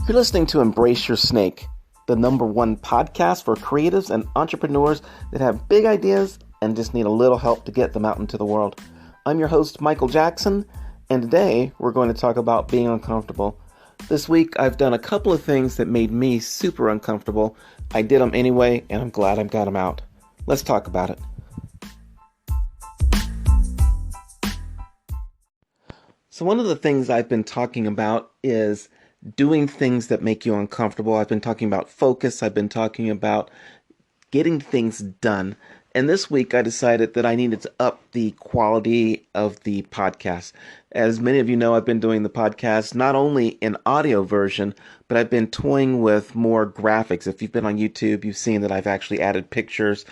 You're listening to Embrace Your Snake, the number one podcast for creatives and entrepreneurs that have big ideas and just need a little help to get them out into the world. I'm your host, Michael Jackson, and today we're going to talk about being uncomfortable. This week, I've done a couple of things that made me super uncomfortable. I did them anyway, and I'm glad I've got them out. Let's talk about it. So one of the things I've been talking about is doing things that make you uncomfortable. I've been talking about focus. I've been talking about getting things done. And this week I decided that I needed to up the quality of the podcast. As many of you know, I've been doing the podcast not only in audio version, but I've been toying with more graphics. If you've been on YouTube, you've seen that I've actually added pictures,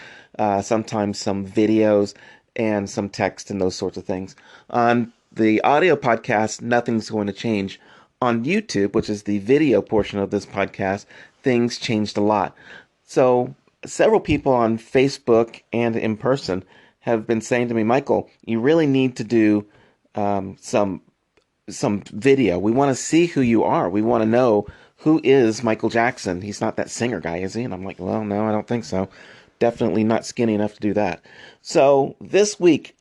sometimes some videos, and some text and those sorts of things. On the audio podcast, nothing's going to change. On YouTube, which is the video portion of this podcast, things changed a lot. So several people on Facebook and in person have been saying to me, Michael, you really need to do some video. We want to see who you are. We want to know who is Michael Jackson. He's not that singer guy, is he? And I'm like, well, no, I don't think so. Definitely not skinny enough to do that. So this week,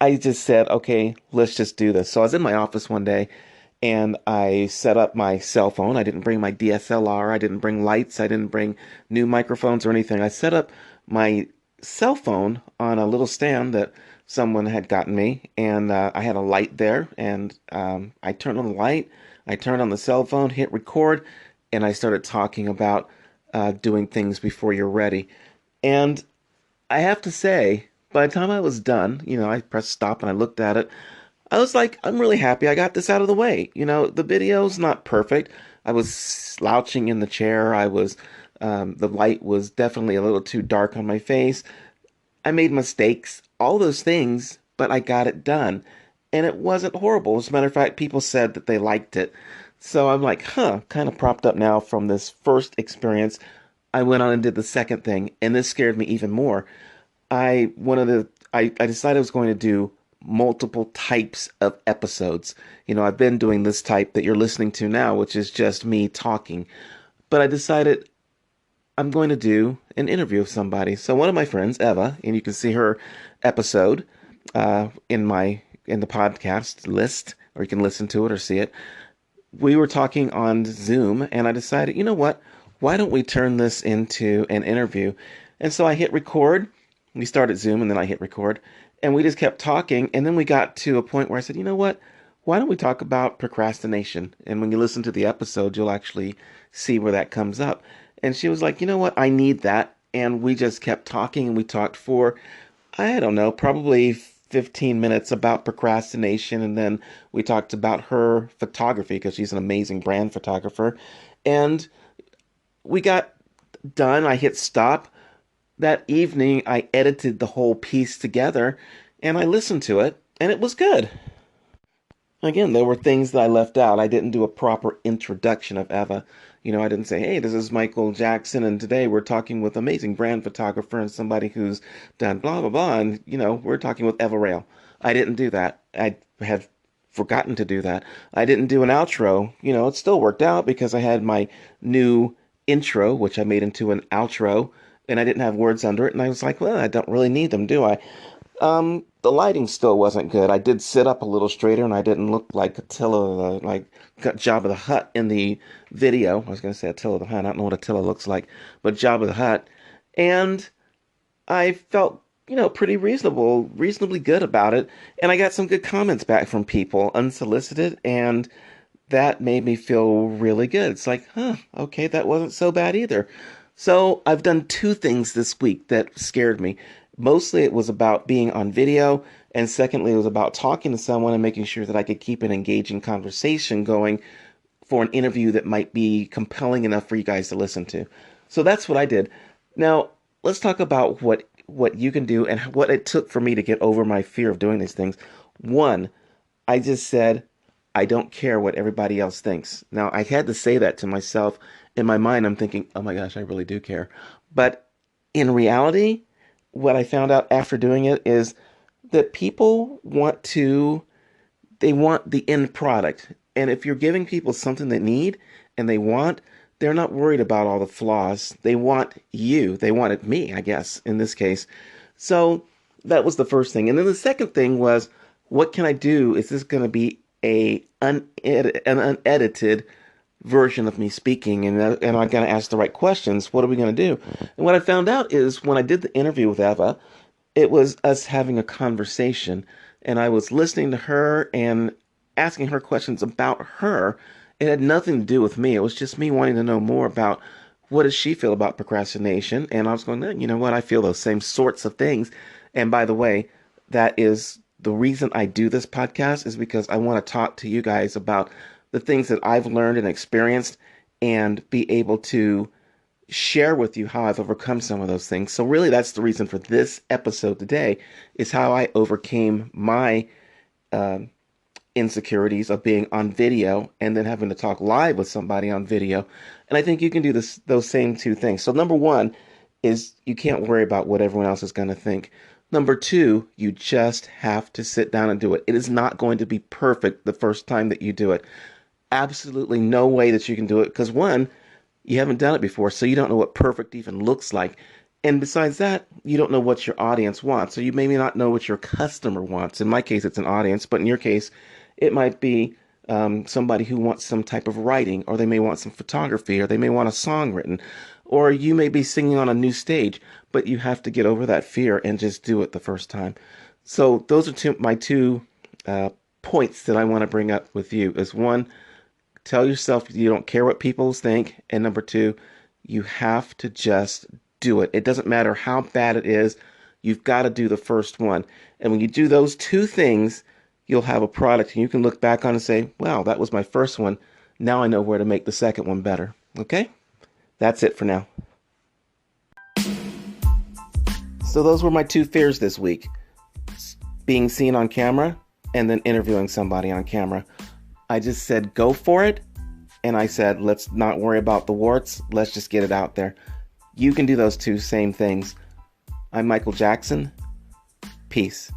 I just said, okay, let's just do this. So I was in my office one day, and I set up my cell phone. I didn't bring my DSLR. I didn't bring lights. I didn't bring new microphones or anything. I set up my cell phone on a little stand that someone had gotten me, and I had a light there, and I turned on the light. I turned on the cell phone, hit record, and I started talking about doing things before you're ready. And I have to say, by the time I was done, I pressed stop and I looked at it. I was like, I'm really happy I got this out of the way. The video's not perfect. I was slouching in the chair. The light was definitely a little too dark on my face. I made mistakes, all those things, but I got it done. And it wasn't horrible. As a matter of fact, people said that they liked it. So I'm like, kind of propped up now from this first experience. I went on and did the second thing, and this scared me even more. I decided I was going to do multiple types of episodes. I've been doing this type that you're listening to now, which is just me talking. But I decided I'm going to do an interview of somebody. So one of my friends, Eva, and you can see her episode in the podcast list, or you can listen to it or see it. We were talking on Zoom, and I decided, you know what? Why don't we turn this into an interview? And so I hit record. We started Zoom, and then I hit record. And we just kept talking, and then we got to a point where I said, you know what? Why don't we talk about procrastination? And when you listen to the episode, you'll actually see where that comes up. And she was like, you know what? I need that. And we just kept talking, and we talked for, I don't know, probably 15 minutes about procrastination. And then we talked about her photography, because she's an amazing brand photographer. And we got done. I hit stop. That evening, I edited the whole piece together, and I listened to it, and it was good. Again, there were things that I left out. I didn't do a proper introduction of Eva. I didn't say, hey, this is Michael Jackson, and today we're talking with amazing brand photographer and somebody who's done blah, blah, blah, and, we're talking with Eva Rail. I didn't do that. I had forgotten to do that. I didn't do an outro. It still worked out because I had my new intro, which I made into an outro, and I didn't have words under it, and I was like, well, I don't really need them, do I? The lighting still wasn't good. I did sit up a little straighter, and I didn't look like Attila, like Jabba the Hutt in the video. I was going to say Attila the Hutt. I don't know what Attila looks like, but Jabba the Hutt. And I felt, pretty reasonably good about it, and I got some good comments back from people, unsolicited, and that made me feel really good. It's like, okay, that wasn't so bad either. So I've done two things this week that scared me. Mostly it was about being on video, and secondly, it was about talking to someone and making sure that I could keep an engaging conversation going for an interview that might be compelling enough for you guys to listen to. So that's what I did. Now, let's talk about what you can do and what it took for me to get over my fear of doing these things. One, I just said, I don't care what everybody else thinks. Now, I had to say that to myself. In my mind, I'm thinking, oh my gosh, I really do care. But in reality, what I found out after doing it is that people they want the end product. And if you're giving people something they need and they're not worried about all the flaws. They want you. They wanted me, I guess, in this case. So that was the first thing. And then the second thing was, what can I do? Is this going to be an unedited version of me speaking? And am I going to ask the right questions? What are we going to do? And what I found out is when I did the interview with Eva, it was us having a conversation, and I was listening to her and asking her questions about her. It had nothing to do with me. It was just me wanting to know more about what does she feel about procrastination. And I was going, you know what? I feel those same sorts of things. And by the way, that is the reason I do this podcast, is because I want to talk to you guys about the things that I've learned and experienced and be able to share with you how I've overcome some of those things. So really, that's the reason for this episode today, is how I overcame my insecurities of being on video and then having to talk live with somebody on video. And I think you can do those same two things. So number one is you can't worry about what everyone else is going to think. Number two, you just have to sit down and do it. It is not going to be perfect the first time that you do it. Absolutely no way that you can do it, because one, you haven't done it before, so you don't know what perfect even looks like. And besides that, you don't know what your audience wants. So you maybe not know what your customer wants. In my case, it's an audience, but in your case, it might be somebody who wants some type of writing, or they may want some photography, or they may want a song written, or you may be singing on a new stage, but you have to get over that fear and just do it the first time. So those are my two points that I want to bring up with you. Is one, tell yourself you don't care what people think, and number two, you have to just do it. It doesn't matter how bad it is. You've got to do the first one. And when you do those two things, you'll have a product and you can look back on and say, wow, that was my first one. Now I know where to make the second one better. Okay? That's it for now. So those were my two fears this week. Being seen on camera and then interviewing somebody on camera. I just said, go for it. And I said, let's not worry about the warts. Let's just get it out there. You can do those two same things. I'm Michael Jackson. Peace.